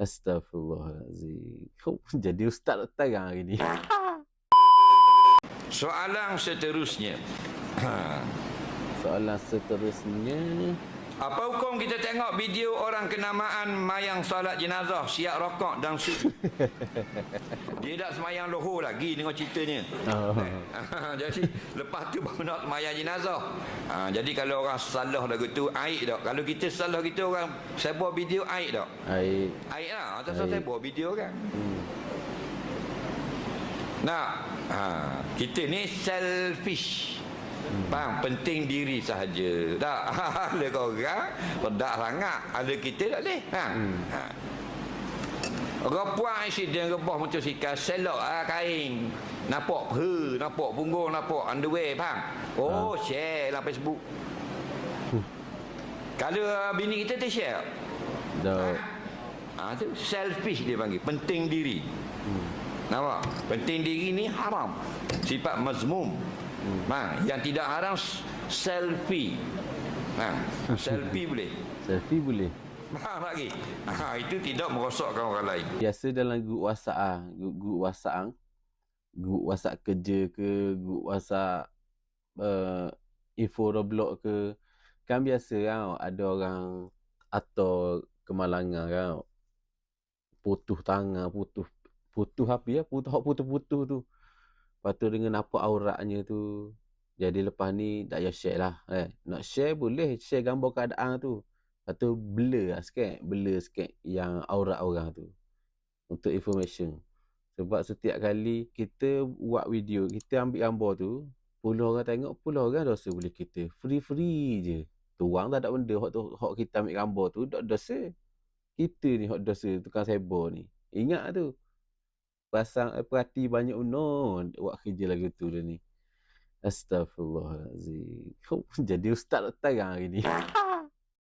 Astaghfirullahalazim. Kau jadi ustaz terang hari ni. Soalan seterusnya. Soalan seterusnya. Apa hukum kita tengok video orang kenamaan mayang solat jenazah, siap rokok dan sujud? Dia dah semayang lohor lagi tengok ceritanya. Jadi lepas tu baru nak semayang jenazah. Jadi kalau orang salah lagu tu aib tak? Kalau kita salah kita orang saya buat video aib tak? Aib lah. Atas saya buat video kan. Nah, kita ni selfish. Faham? Penting diri sahaja. Tak ada kau orang pedak sangat. Ada kita tak boleh. Orang puan insiden rebah motosikal selok kain. Nampak peha, nampak punggung, nampak underwear, faham? Oh, share lah Facebook. Kalau bini kita tu share. Tu selfish dia panggil. Penting diri. Nampak? Penting diri ni haram. Sifat mazmum. Yang tidak haram selfie. Selfie boleh. Selfie boleh. Faham lagi? Itu tidak merosakkan orang lain. Biasa dalam grup WhatsApp grup WhatsApp kerja ke, grup WhatsApp info Roblox ke, kan biasa kan ada orang atau kemalangan kan putus tangan, putus apa ya, putus tu. Lepas tu dengan nampak auratnya tu. Jadi lepas ni tak payah share lah. Nak share boleh, share gambar keadaan tu. Lepas tu blur sikit yang aurat orang tu. Untuk information. Sebab setiap kali kita buat video, kita ambil gambar tu, 10 orang tengok, 10 orang dosa boleh kita. Free je. Tuang tak ada benda. Hak kita ambil gambar tu, tak dosa. Kita ni hak dosa, tukang cyber ni. Ingat tu. Perhati banyak buat kerja lagu tu dah ni. Astaghfirullahalazim. Kau jadi ustaz terang hari ni.